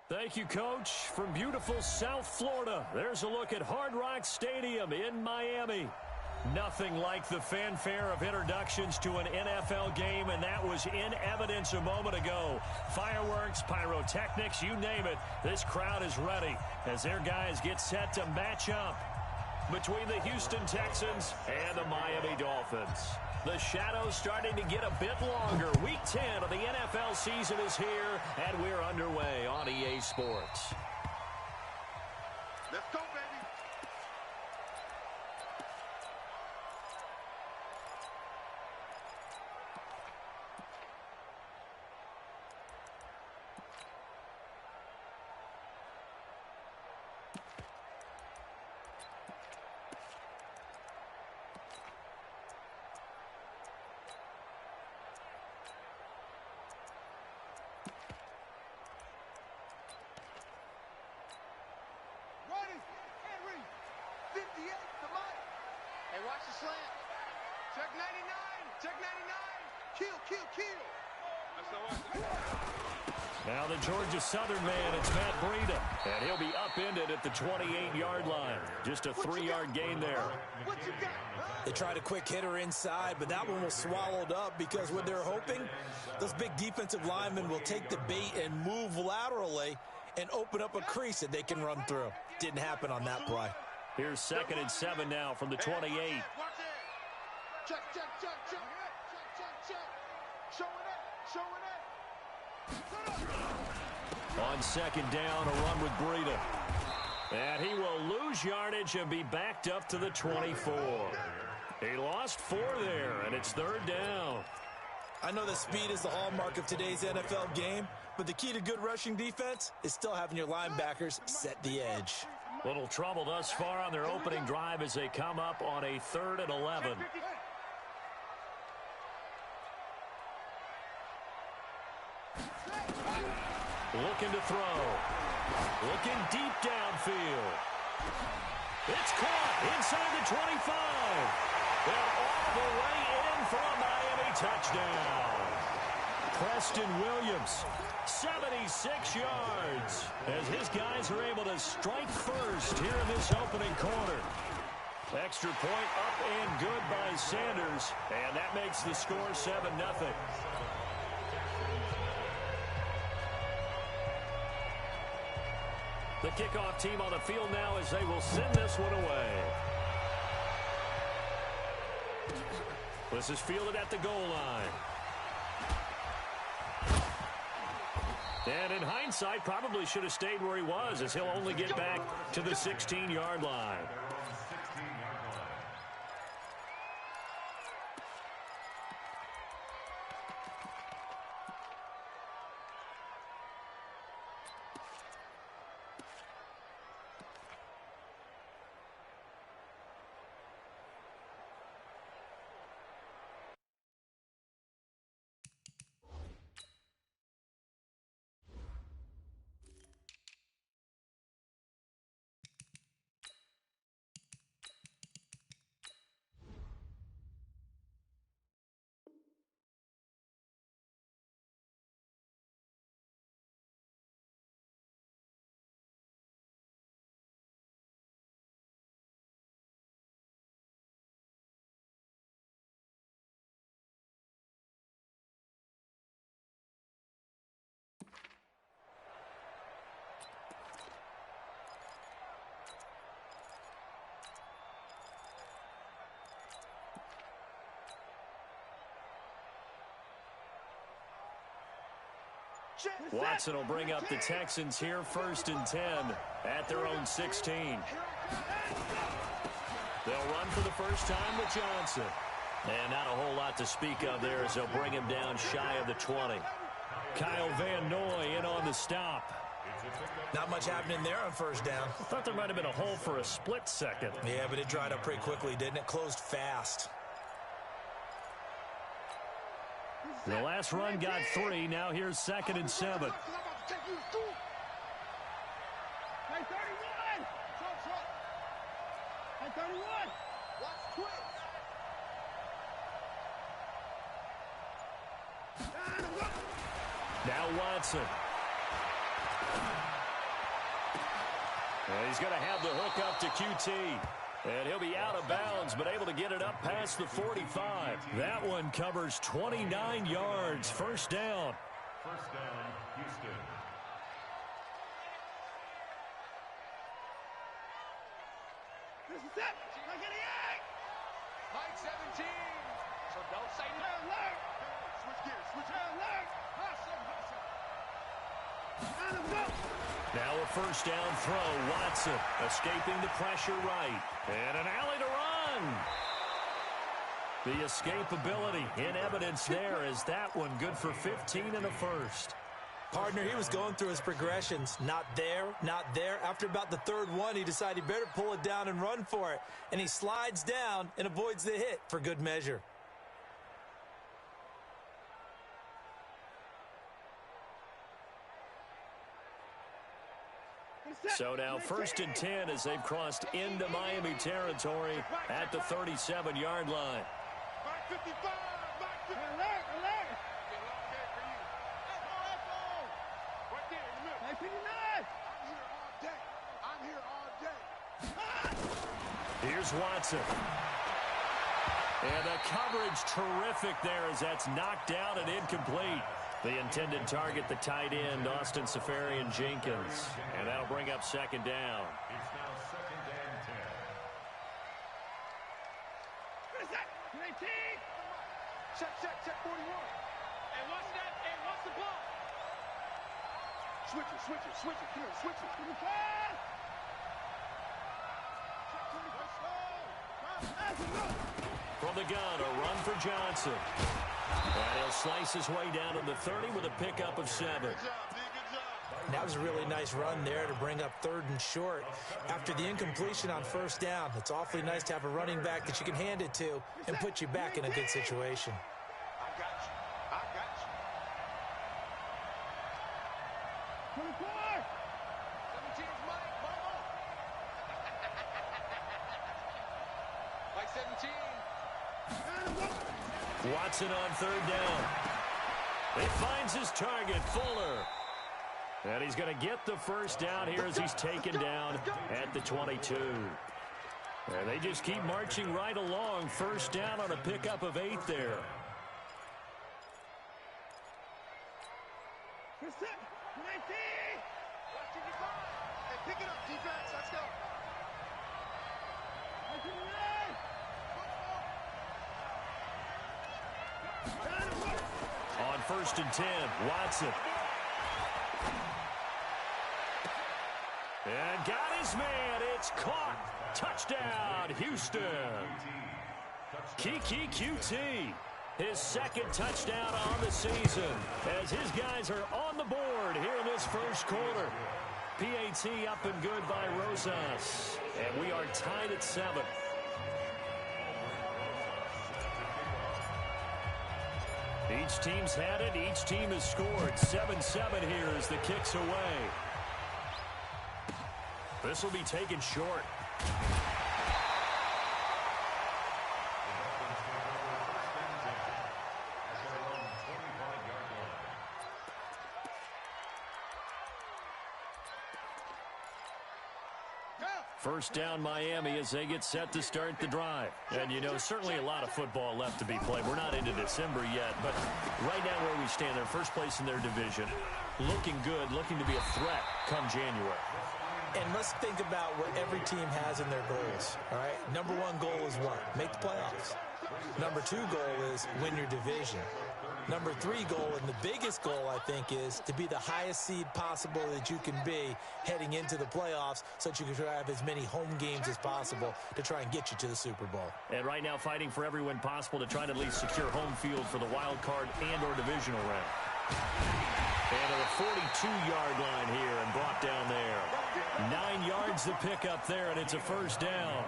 Thank you, Coach. From beautiful South Florida, there's a look at Hard Rock Stadium in Miami. Nothing like the fanfare of introductions to an NFL game, and that was in evidence a moment ago. Fireworks, pyrotechnics, you name it. This crowd is ready as their guys get set to match up between the Houston Texans and the Miami Dolphins. The shadow's starting to get a bit longer. Week 10 of the NFL season is here, and we're underway on EA Sports. Let's go, baby. Hey, watch the slant. Check 99. Check 99. Kill. Now the Georgia Southern man, it's Matt Breida. And he'll be upended at the 28-yard line. Just a 3-yard gain there. What you got, huh? They tried a quick hitter inside, but that one was swallowed up because what they're hoping, those big defensive linemen will take the bait and move laterally and open up a crease that they can run through. Didn't happen on that play. Here's 2nd and 7 now from the 28. Watch it. Check. Show it up. On 2nd down, a run with Breida. And he will lose yardage and be backed up to the 24. He lost 4 there, and it's 3rd down. I know that speed is the hallmark of today's NFL game, but the key to good rushing defense is still having your linebackers set the edge. Little trouble thus far on their opening drive as they come up on a 3rd and 11. Looking to throw. Looking deep downfield. It's caught inside the 25. And all the way in for a Miami touchdown. Preston Williams, 76 yards, as his guys are able to strike first here in this opening quarter. Extra point up and good by Sanders, and that makes the score 7-0. The kickoff team on the field now as they will send this one away. This is fielded at the goal line. And in hindsight, probably should have stayed where he was, as he'll only get back to the 16-yard line. Watson will bring up the Texans here 1st and 10 at their own 16. They'll run for the first time with Johnson. And not a whole lot to speak of there as they'll bring him down shy of the 20. Kyle Van Noy in on the stop. Not much happening there on 1st down. I thought there might have been a hole for a split second. Yeah, but it dried up pretty quickly, didn't it? Closed fast. The last run got 3. Now here's 2nd and 7. Hey, 31. Hey, 31. Watch quick. Now Watson. And he's going to have the hook up to QT. And he'll be out of bounds, but able to get it up past the 45. That one covers 29 yards. First down. First down, Houston. This is it. Mike 17. So don't say no. Alert. Switch gears. Switch gears. Alert. Now a first down throw. Watson escaping the pressure right. And an alley to run. The escapability in evidence there as that one good for 15 in the first. Partner, he was going through his progressions. Not there, not there. After about the third one, he decided he better pull it down and run for it. And he slides down and avoids the hit for good measure. So now first and 10 as they've crossed into Miami territory at the 37-yard line. Mike 55. Mike 55. Alert. Alert. Right there in the middle. Mike 59. I'm here all day. Here's Watson. And the coverage terrific there as that's knocked down and incomplete. The intended target, the tight end, Austin Safarian-Jenkins. And that'll bring up second down. It's now second and 10. Check 41. And what's that? And what's the ball? Switch it. Here, switch it. 25. Check 25. From the gun, a run for Johnson. And he'll slice his way down to the 30 with a pickup of 7. Good job, D. Good job. That was a really nice run there to bring up third and short. After the incompletion on first down, it's awfully nice to have a running back that you can hand it to and put you back in a good situation. I got you. 24. 17's Mike. Mama. Mike 17. Watson on third down. It finds his target, Fuller. And he's going to get the first down here as he's taken down at the 22. And they just keep marching right along. First down on a pickup of 8 there. Hey, pick it up, defense. Let's go. On first and 10, Watson. And got his man. It's caught. Touchdown, Houston. Kiki QT. His second touchdown on the season as his guys are on the board here in this first quarter. PAT up and good by Rosas. And we are tied at 7. Each team's had it. Each team has scored. 7-7 here as the kick's away. This will be taken short. First down Miami as they get set to start the drive. And, you know, certainly a lot of football left to be played. We're not into December yet, but right now where we stand, they're first place in their division. Looking good, looking to be a threat come January. And let's think about what every team has in their goals, all right? Number one goal is what? Make the playoffs. Number two goal is win your division. Number three goal, and the biggest goal, I think, is to be the highest seed possible that you can be heading into the playoffs so that you can have as many home games as possible to try and get you to the Super Bowl. And right now fighting for every win possible to try to at least secure home field for the wild card and or divisional round. And to the 42-yard line here and brought down there. 9 yards to pick up there, and it's a first down.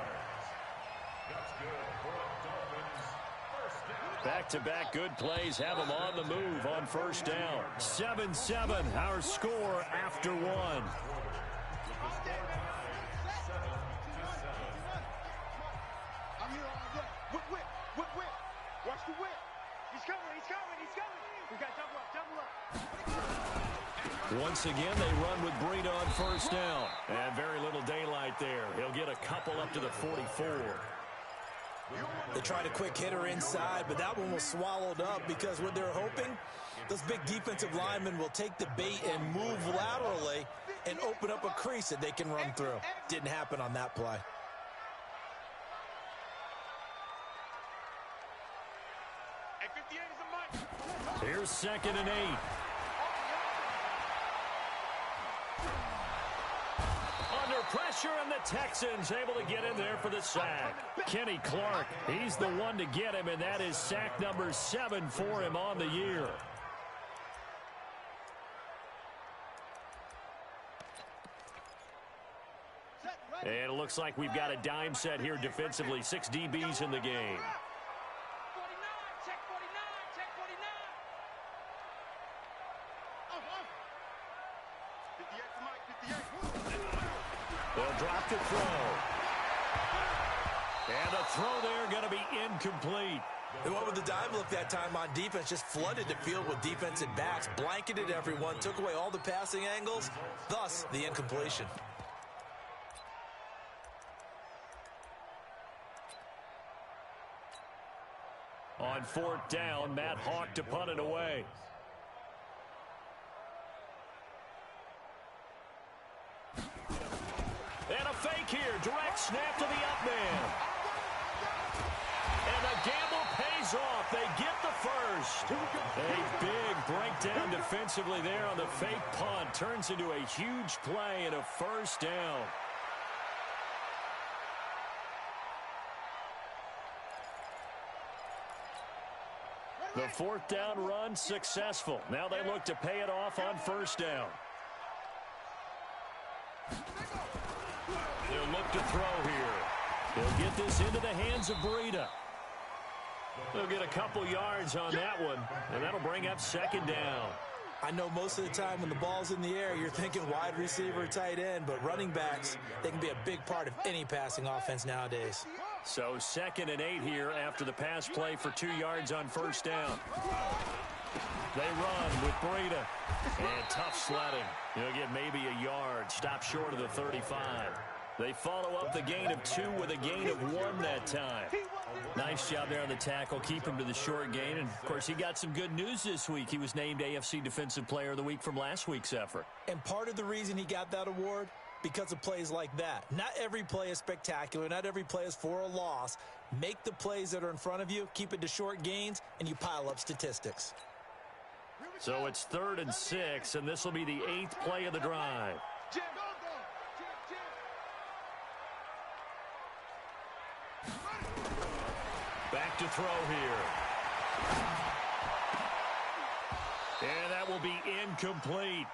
Back-to-back good plays have them on the move on first down. 7-7, our score after 1. I'm here all day. Whip. Watch the whip. He's coming. We got double up. Once again, they run with Breida on first down. And very little daylight there. He'll get a couple up to the 44. They tried a quick hitter inside, but that one was swallowed up because what they're hoping, those big defensive linemen will take the bait and move laterally and open up a crease that they can run through. Didn't happen on that play. Here's 2nd and 8. Under pressure, and the Texans able to get in there for the sack. Kenny Clark, he's the one to get him, and that is sack number 7 for him on the year. And it looks like we've got a dime set here defensively. 6 DBs in the game. They'll drop to throw. And the throw there going to be incomplete. They went with the dive look that time on defense, just flooded the field with defensive backs, blanketed everyone, took away all the passing angles, thus the incompletion. On 4th down, Matt Hawk to punt it away. And a fake here. Direct snap to the up man. And the gamble pays off. They get the first. A big breakdown defensively there on the fake punt. Turns into a huge play and a first down. The 4th down run successful. Now they look to pay it off on first down. They'll look to throw here. They'll get this into the hands of Breida. They'll get a couple yards on that one, and that'll bring up 2nd down. I know most of the time when the ball's in the air, you're thinking wide receiver, tight end, but running backs, they can be a big part of any passing offense nowadays. So 2nd and 8 here after the pass play for 2 yards on first down. They run with Breida. And tough sledding. He'll get maybe a yard. Stop short of the 35. They follow up the gain of 2 with a gain of 1 that time. Nice job there on the tackle. Keep him to the short gain. And, of course, he got some good news this week. He was named AFC Defensive Player of the Week from last week's effort. And part of the reason he got that award, because of plays like that. Not every play is spectacular. Not every play is for a loss. Make the plays that are in front of you, keep it to short gains, and you pile up statistics. So it's 3rd and 6, and this will be the 8th play of the drive. Back to throw here. And that will be incomplete.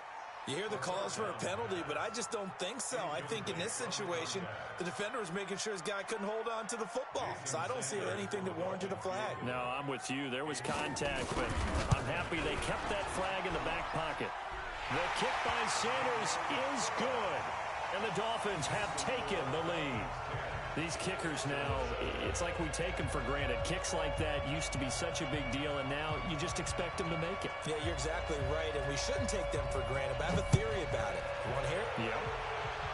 You hear the calls for a penalty, but I just don't think so. I think in this situation, the defender was making sure his guy couldn't hold on to the football. So I don't see anything that warranted a flag. No, I'm with you. There was contact, but I'm happy they kept that flag in the back pocket. The kick by Sanders is good, and the Dolphins have taken the lead. These kickers now, it's like we take them for granted. Kicks like that used to be such a big deal, and now you just expect them to make it. Yeah, you're exactly right, and we shouldn't take them for granted, but I have a theory about it. You want to hear it? Yeah.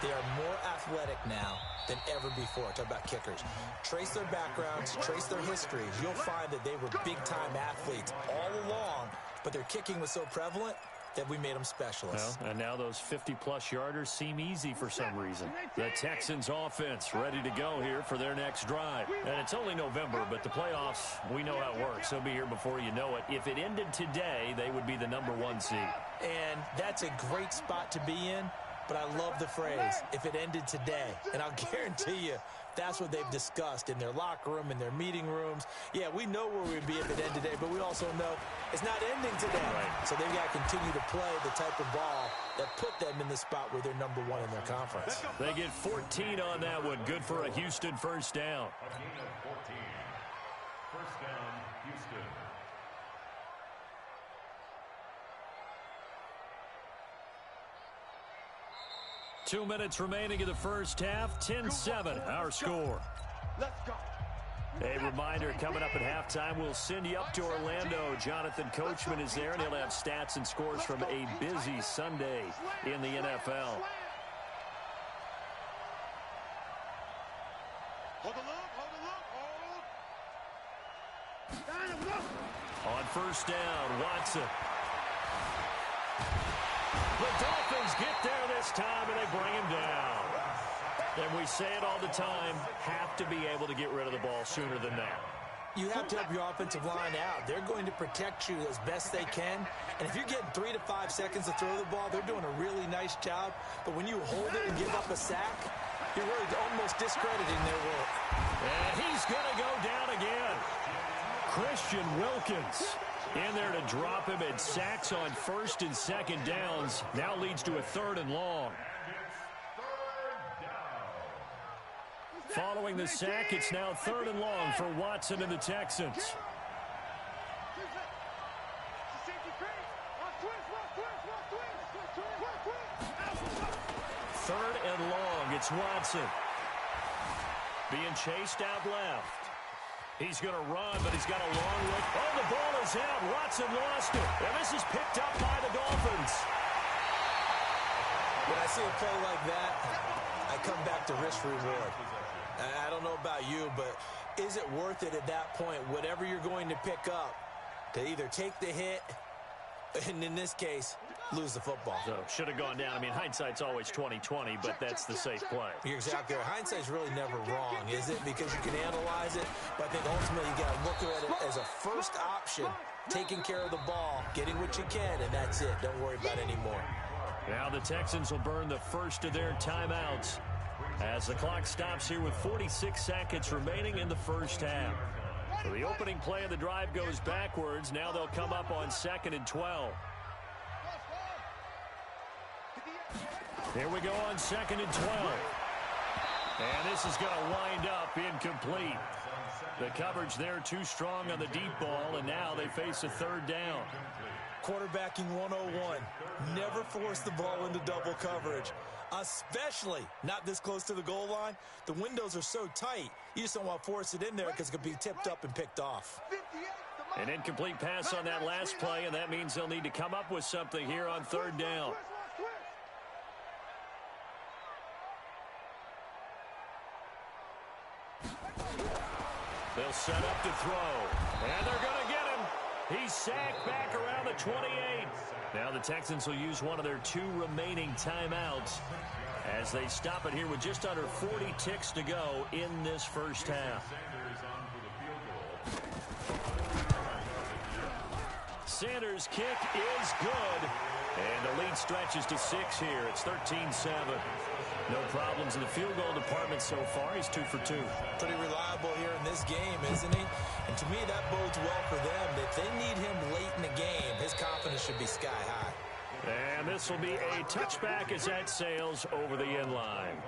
They are more athletic now than ever before. Talk about kickers. Trace their backgrounds, trace their histories. You'll find that they were big-time athletes all along, but their kicking was so prevalent that we made them specialists. Well, and now those 50-plus yarders seem easy for some reason. The Texans offense ready to go here for their next drive. And it's only November, but the playoffs, we know how it works. They'll be here before you know it. If it ended today, they would be the #1 seed. And that's a great spot to be in, but I love the phrase, if it ended today. And I'll guarantee you, that's what they've discussed in their locker room, in their meeting rooms. Yeah, we know where we'd be if it ended today, but we also know it's not ending today. Right. So they've got to continue to play the type of ball that put them in the spot where they're #1 in their conference. They get 14 on that one. Good for a Houston first down. A gain of 14. First down, Houston. Two minutes remaining in the first half. 10-7, our score. Let's go. A reminder, coming up at halftime, we'll send you up to Orlando. Jonathan Coachman is there, and he'll have stats and scores from a busy Sunday in the NFL. On first down, Watson. The Dolphins get there this time, and they bring him down. And we say it all the time, have to be able to get rid of the ball sooner than that. You have to help your offensive line out. They're going to protect you as best they can. And if you're getting 3 to 5 seconds to throw the ball, they're doing a really nice job. But when you hold it and give up a sack, you're really almost discrediting their work. And he's going to go down again. Christian Wilkins in there to drop him, and sacks on first and second downs. Now leads to a 3rd and long. Following the sack, it's now 3rd and long for Watson and the Texans. 3rd and long, it's Watson. Being chased out left. He's going to run, but he's got a long way. Oh, the ball is out. Watson lost it. And this is picked up by the Dolphins. When I see a play like that, I come back to risk-reward. I don't know about you, but is it worth it at that point, whatever you're going to pick up, to either take the hit, and in this case, lose the football? So, should have gone down. I mean, hindsight's always 20/20, but that's the safe play. You're exactly right. Hindsight's really never wrong, is it? Because you can analyze it, but I think ultimately you got to look at it as a first option, taking care of the ball, getting what you can, and that's it. Don't worry about it anymore. Now the Texans will burn the first of their timeouts as the clock stops here with 46 seconds remaining in the first half. So the opening play of the drive goes backwards. Now they'll come up on 2nd and 12. Here we go on 2nd and 12. And this is going to wind up incomplete. The coverage there too strong on the deep ball, and now they face a 3rd down. Quarterbacking 101. Never force the ball into double coverage, especially not this close to the goal line. The windows are so tight, you just don't want to force it in there because it could be tipped up and picked off. An incomplete pass on that last play, and that means they'll need to come up with something here on 3rd down. They'll set up to throw, and they're going to get him. He's sacked back around the 28. Now the Texans will use one of their 2 remaining timeouts as they stop it here with just under 40 ticks to go in this first half. Sanders' kick is good, and the lead stretches to 6 here. It's 13-7. No problems in the field goal department so far. He's 2 for 2. Pretty reliable here in this game, isn't he? And to me, that bodes well for them. If they need him late in the game, his confidence should be sky high. And this will be a touchback as that sails over the end line.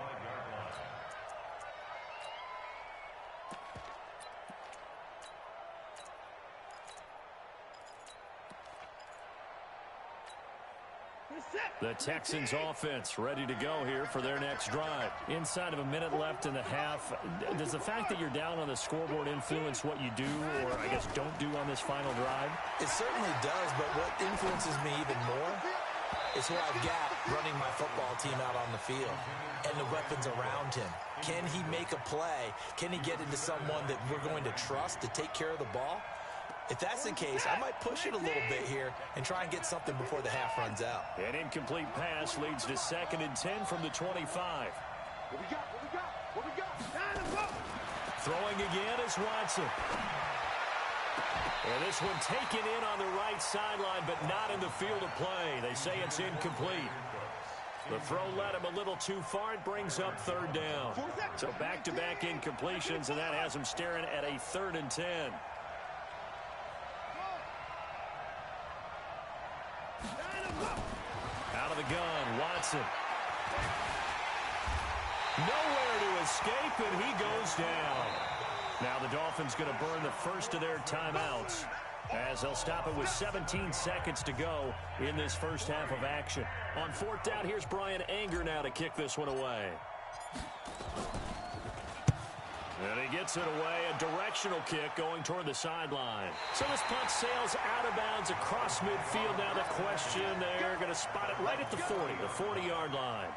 The Texans offense ready to go here for their next drive. Inside of a minute left in the half, does the fact that you're down on the scoreboard influence what you do, or I guess don't do on this final drive? It certainly does, but what influences me even more is who I've got running my football team out on the field and the weapons around him. Can he make a play? Can he get into someone that we're going to trust to take care of the ball? If that's the case, I might push it a little bit here and try and get something before the half runs out. An incomplete pass leads to 2nd and 10 from the 25. What we got? What we got? What we got? Throwing again is Watson. And this one taken in on the right sideline, but not in the field of play. They say it's incomplete. The throw led him a little too far. It brings up 3rd down. So back-to-back incompletions, and that has him staring at a 3rd and 10. Out of the gun, Watson. Nowhere to escape, and he goes down. Now the Dolphins going to burn the first of their timeouts as they'll stop it with 17 seconds to go in this first half of action. On 4th down, here's Brian Anger now to kick this one away. And he gets it away, a directional kick going toward the sideline. So this punt sails out of bounds across midfield. Now the question, they're going to spot it right at the 40, the 40-yard line.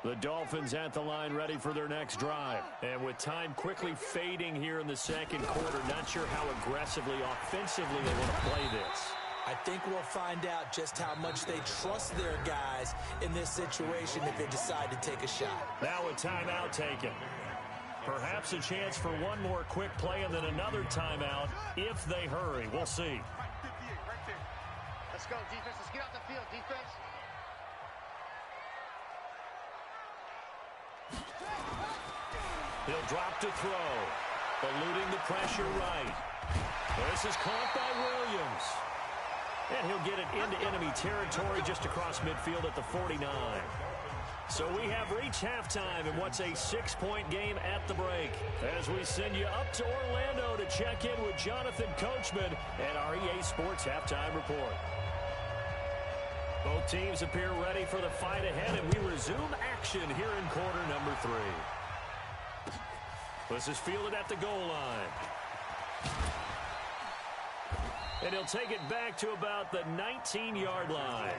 The Dolphins at the line ready for their next drive. And with time quickly fading here in the second quarter, not sure how aggressively, offensively they want to play this. I think we'll find out just how much they trust their guys in this situation if they decide to take a shot. Now a timeout taken. Perhaps a chance for one more quick play and then another timeout if they hurry. We'll see. Let's go, defense. Let's get out the field, defense. He'll drop to throw, eluding the pressure right. This is caught by Williams. And he'll get it into enemy territory just across midfield at the 49. So we have reached halftime in what's a 6-point game at the break. As we send you up to Orlando to check in with Jonathan Coachman and our EA Sports Halftime Report. Both teams appear ready for the fight ahead, and we resume action here in quarter number 3. This is fielded at the goal line. And he'll take it back to about the 19-yard line.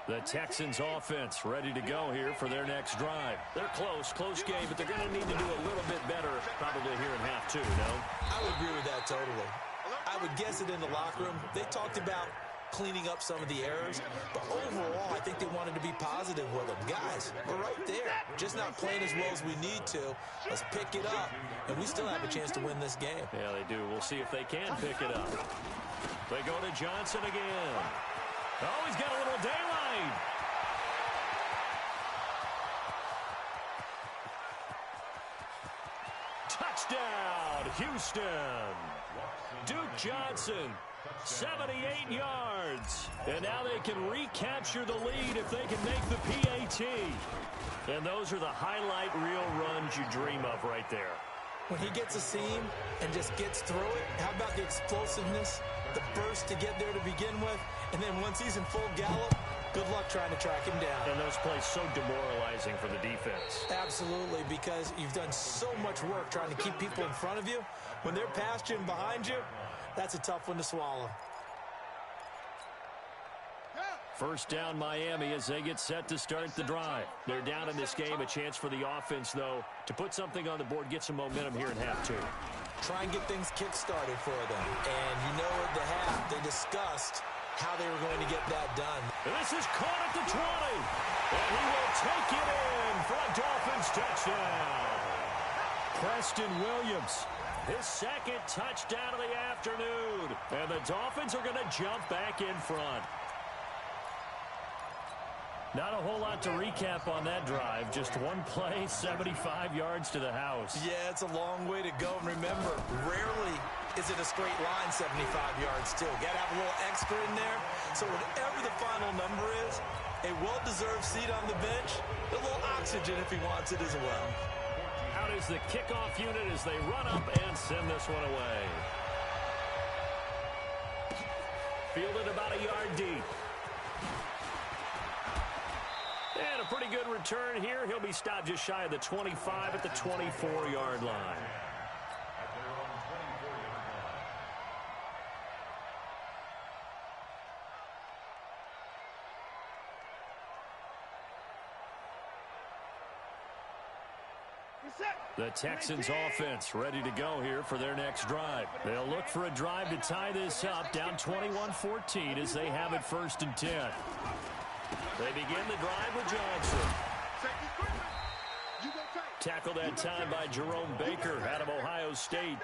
The Texans offense ready to go here for their next drive. They're close game, but they're going to need to do a little bit better probably here in half 2, no? I would agree with that totally. I would guess it in the locker room. They talked about cleaning up some of the errors, but overall, I think they wanted to be positive with them. Guys, we're right there. Just not playing as well as we need to. Let's pick it up, and we still have a chance to win this game. Yeah, they do. We'll see if they can pick it up. They go to Johnson again. Oh, he's got a little daylight. Touchdown, Houston. Duke Johnson, 78 yards. And now they can recapture the lead if they can make the PAT. And those are the highlight reel runs you dream of right there. When he gets a seam and just gets through it, how about the explosiveness, the burst to get there to begin with, and then once he's in full gallop, good luck trying to track him down. And those plays so demoralizing for the defense. Absolutely, because you've done so much work trying to keep people in front of you. When they're past you and behind you, that's a tough one to swallow. First down, Miami, as they get set to start the drive. They're down in this game. A chance for the offense, though, to put something on the board, get some momentum here in half 2. Try and get things kick-started for them. And you know at the half, they discussed how they were going to get that done. And this is caught at the 20. And he will take it in for a Dolphins touchdown. Preston Williams, his second touchdown of the afternoon. And the Dolphins are going to jump back in front. Not a whole lot to recap on that drive. Just one play, 75 yards to the house. Yeah, it's a long way to go. And remember, rarely is it a straight line 75 yards too. Got to have a little extra in there. So whatever the final number is, a well-deserved seat on the bench, a little oxygen if he wants it as well. Out is the kickoff unit as they run up and send this one away. Fielded about a yard deep. And a pretty good return here. He'll be stopped just shy of the 25 at the 24-yard line. The Texans offense ready to go here for their next drive. They'll look for a drive to tie this up, down 21-14 as they have it 1st and 10. They begin the drive with Johnson. Tackled that time by Jerome Baker out of Ohio State.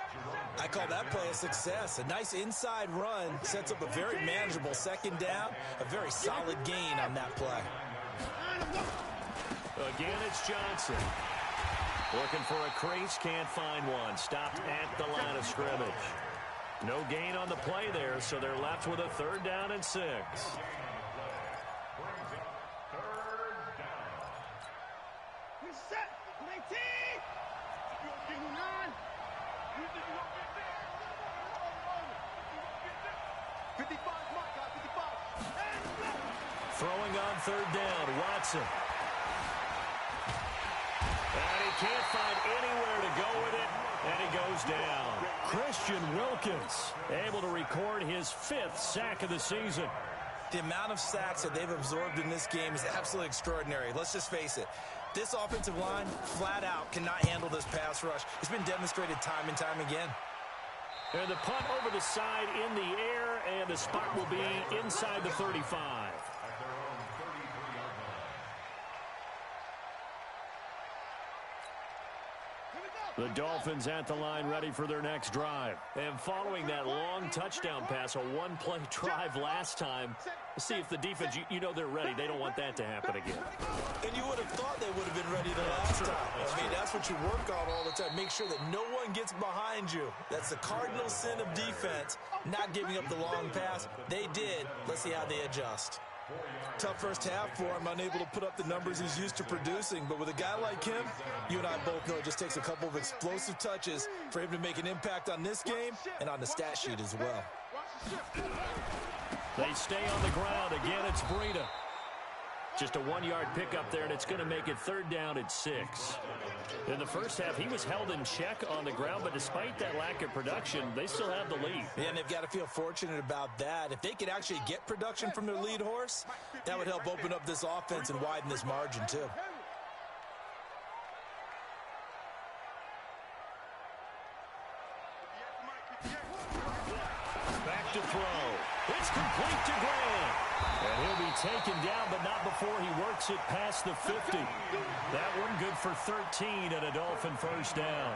I call that play a success. A nice inside run sets up a very manageable second down. A very solid gain on that play. Again, it's Johnson. Looking for a crease, can't find one. Stopped at the line of scrimmage. No gain on the play there, so they're left with a 3rd down and 6. Set 19. Throwing on 3rd down, Watson. And he can't find anywhere to go with it, and he goes down. Christian Wilkins able to record his 5th sack of the season. The amount of sacks that they've absorbed in this game is absolutely extraordinary. Let's just face it. This offensive line, flat out, cannot handle this pass rush. It's been demonstrated time and time again. And the punt over the side in the air, and the spot will be inside the 35. The Dolphins at the line ready for their next drive. And following that long touchdown pass, a one-play drive last time, see if the defense, you know they're ready. They don't want that to happen again. And you would have thought they would have been ready the last time. I mean, that's what you work on all the time. Make sure that no one gets behind you. That's the cardinal sin of defense, not giving up the long pass. They did. Let's see how they adjust. Tough first half for him, unable to put up the numbers he's used to producing. But with a guy like him, you and I both know it just takes a couple of explosive touches for him to make an impact on this game and on the stat sheet as well. They stay on the ground. Again, it's Breida. Just a 1-yard pickup there, and it's going to make it 3rd down at 6. In the first half, he was held in check on the ground, but despite that lack of production, they still have the lead. Yeah, and they've got to feel fortunate about that. If they could actually get production from their lead horse, that would help open up this offense and widen this margin, too. Back to throw. It's complete to Graham. And he'll be taken down, but not before he works it past the 50. That one good for 13 and a Dolphin 1st down.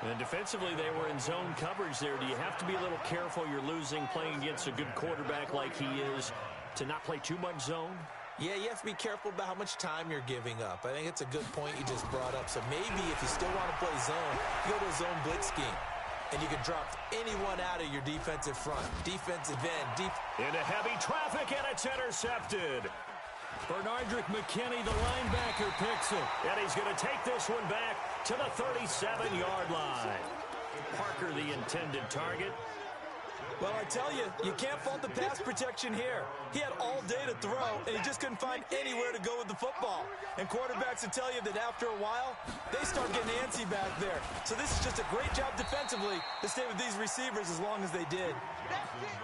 And defensively, they were in zone coverage there. Do you have to be a little careful? You're losing playing against a good quarterback like he is to not play too much zone? Yeah, you have to be careful about how much time you're giving up. I think it's a good point you just brought up. So maybe if you still want to play zone, you go to a zone blitz scheme. And you can drop anyone out of your defensive front. Defensive end. Into heavy traffic, and it's intercepted. Bernardrick McKinney, the linebacker, picks it. And he's going to take this one back to the 37-yard line. Parker, the intended target. Well, I tell you, you can't fault the pass protection here. He had all day to throw, and he just couldn't find anywhere to go with the football. And quarterbacks will tell you that after a while, they start getting antsy back there. So this is just a great job defensively to stay with these receivers as long as they did.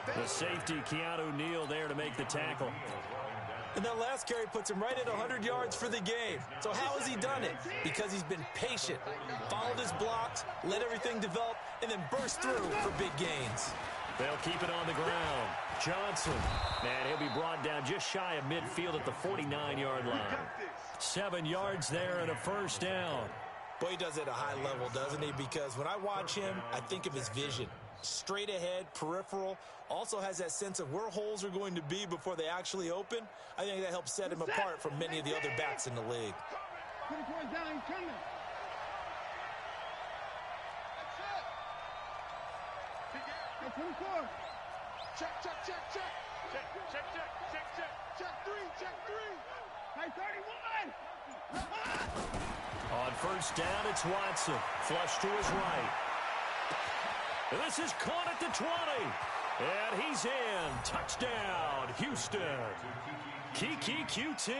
The safety, Keanu Neal, there to make the tackle. And that last carry puts him right at 100 yards for the game. So how has he done it? Because he's been patient, followed his blocks, let everything develop, and then burst through for big gains. They'll keep it on the ground. Johnson, and he'll be brought down just shy of midfield at the 49-yard line. 7 yards there and a 1st down. Boy, he does it at a high level, doesn't he? Because when I watch him, I think of his vision. Straight ahead, peripheral, also has that sense of where holes are going to be before they actually open. I think that helps set him apart from many of the other backs in the league. Check, check, check, check. Check, check, check, check, check. Check 3, check 3. Hey, 31. On 1st down, it's Watson. Flush to his right. And this is caught at the 20. And he's in. Touchdown, Houston. Kiki QT.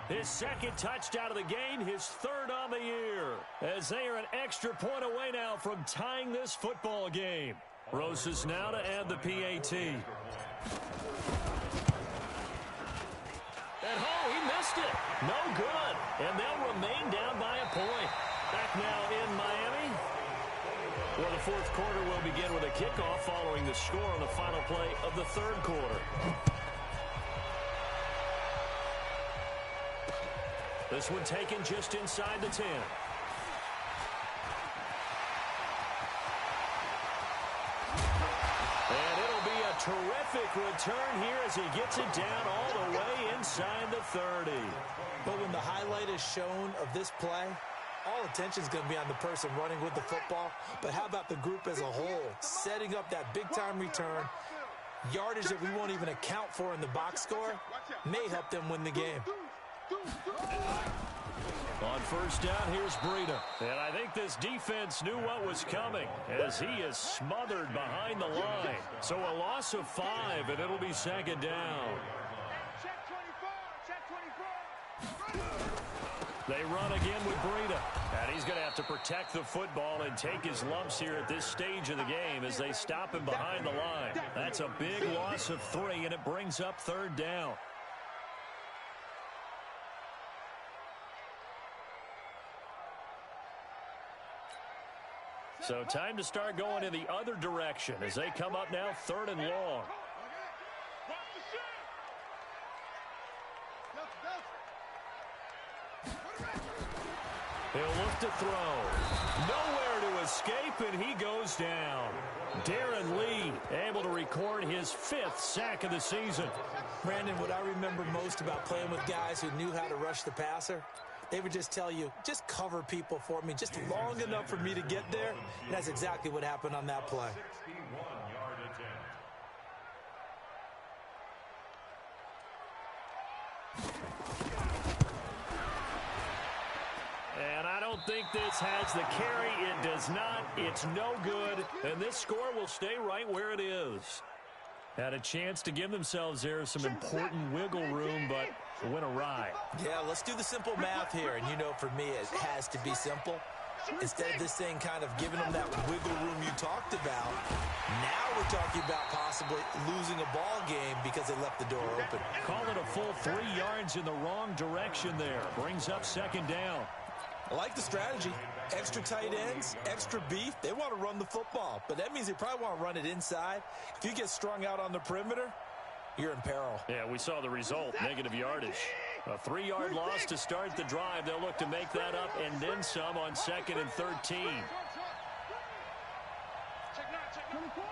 His 2nd touchdown of the game, his 3rd on the year. As they are an extra point away now from tying this football game. Rosas now to add the PAT. And he missed it. No good. And they'll remain down by a point. Back now in Miami. Well, the 4th quarter will begin with a kickoff following the score on the final play of the 3rd quarter. This one taken just inside the 10. And it'll be a terrific return here as he gets it down all the way inside the 30. But when the highlight is shown of this play, all attention is going to be on the person running with the football. But how about the group as a whole, setting up that big-time return, yardage that we won't even account for in the box score, may help them win the game. On first down, here's Breida. And I think this defense knew what was coming as he is smothered behind the line. So a loss of 5, and it'll be second down. Check 24, check 24. They run again with Breida. And he's going to have to protect the football and take his lumps here at this stage of the game as they stop him behind the line. That's a big loss of 3, and it brings up third down. So time to start going in the other direction as they come up now 3rd and long. He'll look to throw. Nowhere to escape, and he goes down. Darren Lee able to record his 5th sack of the season. Brandon, what I remember most about playing with guys who knew how to rush the passer, they would just tell you, just cover people for me, just long enough for me to get there. And that's exactly what happened on that play. 61-yard attempt. And I don't think this has the carry. It does not. It's no good. And this score will stay right where it is. Had a chance to give themselves there some important wiggle room, but went awry. Yeah, let's do the simple math here. And you know, for me, it has to be simple. Instead of this thing kind of giving them that wiggle room you talked about, now we're talking about possibly losing a ball game because they left the door open. Call it a full 3 yards in the wrong direction there. Brings up second down. I like the strategy. Extra tight ends, extra beef. They want to run the football, but that means they probably want to run it inside. If you get strung out on the perimeter, you're in peril. Yeah, we saw the result, negative yardage. A 3-yard loss to start the drive. They'll look to make that up and then some on 2nd and 13. Check 9, check 24.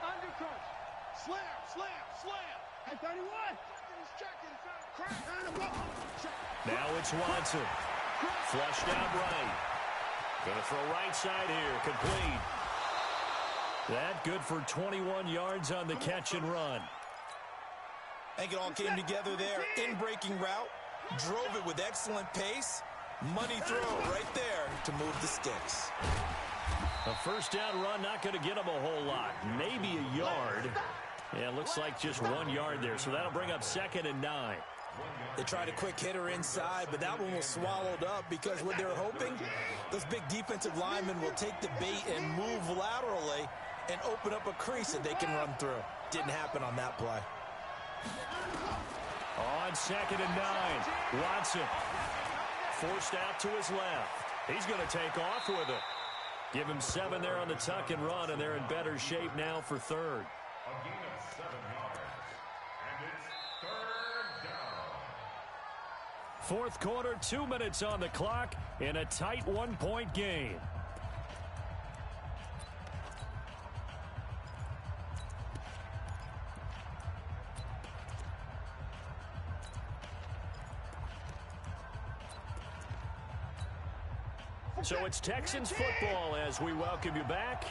Undercrunch. Slam. At 31. Now it's Watson. Flushed out right. Going to throw right side here. Complete. That good for 21 yards on the catch and run. I think it all came together there. In-breaking route. Drove it with excellent pace. Money throw right there to move the sticks. A first down run, not going to get him a whole lot. Maybe a yard. Yeah, it looks like just 1 yard there. So that'll bring up 2nd and 9. They tried a quick hitter inside, but that one was swallowed up because what they're hoping, those big defensive linemen will take the bait and move laterally and open up a crease that they can run through. Didn't happen on that play. On 2nd and 9, Watson forced out to his left. He's going to take off with it. Give him 7 there on the tuck and run, and they're in better shape now for 3rd. A gain of 7 yards. And it's 3rd down. 4th quarter, 2 minutes on the clock in a tight 1-point game. So it's Texans football as we welcome you back.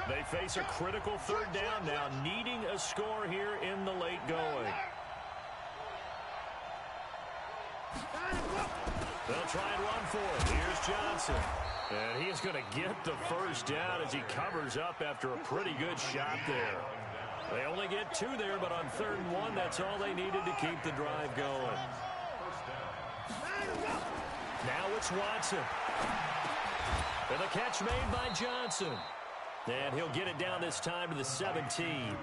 They face a critical 3rd down now, needing a score here in the late going. They'll try and run for it. Here's Johnson. And he is going to get the first down as he covers up after a pretty good shot there. They only get 2 there, but on 3rd and 1, that's all they needed to keep the drive going. Now it's Watson. And the catch made by Johnson. And he'll get it down this time to the 17.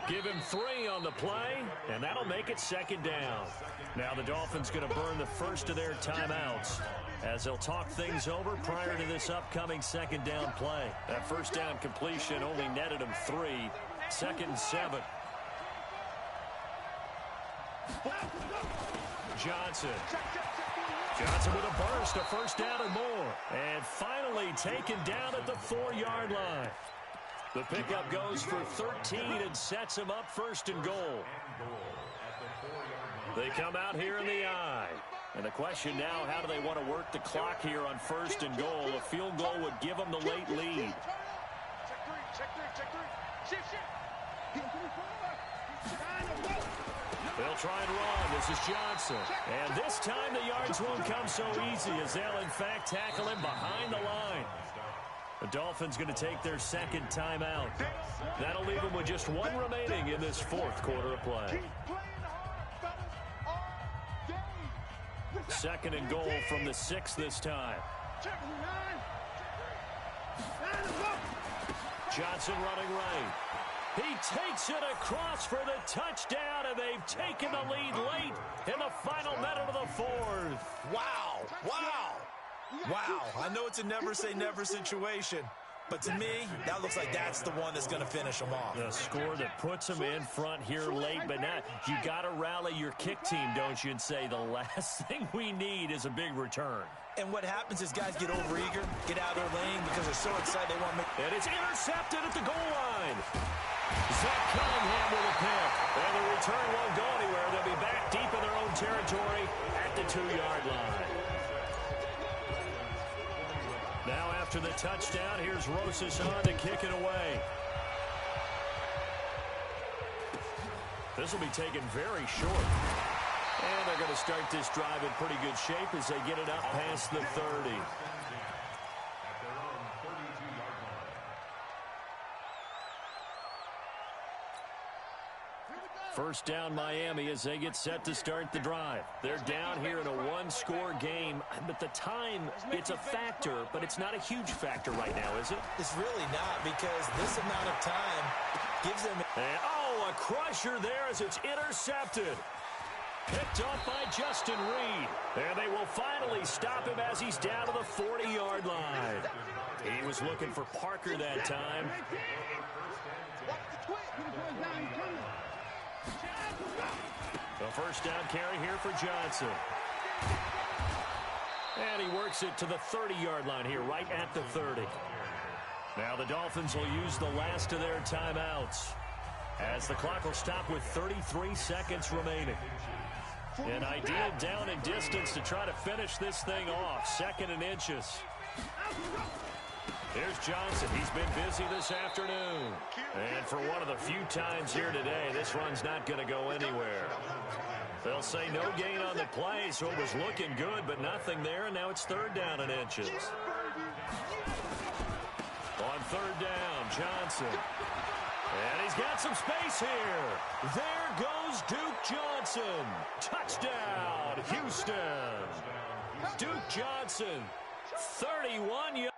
Give him 3 on the play, and that'll make it 2nd down. Now the Dolphins going to burn the first of their timeouts as they'll talk things over prior to this upcoming 2nd down play. That first down completion only netted him 3. 2nd and 7. Johnson. Johnson with a burst, a first down and more. And finally taken down at the 4-yard line. The pickup goes for 13 and sets him up first and goal. They come out here in the I. And the question now, how do they want to work the clock here on first and goal? A field goal would give them the late lead. They'll try and run. This is Johnson. And this time the yards won't come so easy as they'll, in fact, tackle him behind the line. The Dolphins going to take their second timeout. That'll leave them with just one remaining in this fourth quarter of play. Second and goal from the 6 this time. Johnson running right. He takes it across for the touchdown, and they've taken the lead late in the final minute of the fourth. Wow. Wow. Wow. I know it's a never-say-never situation, but to me, that looks like that's the one that's going to finish them off. The score that puts them in front here late, but now you got to rally your kick team, don't you, and say the last thing we need is a big return. And what happens is guys get overeager, get out of their lane because they're so excited they want to make... And it's intercepted at the goal line. Zach Cunningham with a pick. And the return won't go anywhere. They'll be back deep in their own territory at the 2-yard line. Now after the touchdown, here's Rosas on to kick it away. This will be taken very short. And they're going to start this drive in pretty good shape as they get it up past the 30. First down Miami as they get set to start the drive. They're down here in a one-score game, but the time, it's a factor, but it's not a huge factor right now, is it? It's really not, because this amount of time gives them... And, oh, a crusher there as it's intercepted. Picked off by Justin Reed. And they will finally stop him as he's down to the 40-yard line. He was looking for Parker that time. The first down carry here for Johnson. And he works it to the 30-yard line here, right at the 30. Now the Dolphins will use the last of their timeouts as the clock will stop with 33 seconds remaining. An ideal down and distance to try to finish this thing off. Second and inches. Here's Johnson. He's been busy this afternoon. And for one of the few times here today, this run's not going to go anywhere. They'll say no gain on the play, so it was looking good, but nothing there, and now it's third down and inches. On third down, Johnson. And he's got some space here. There goes Duke Johnson. Touchdown, Houston. Duke Johnson, 31 yards.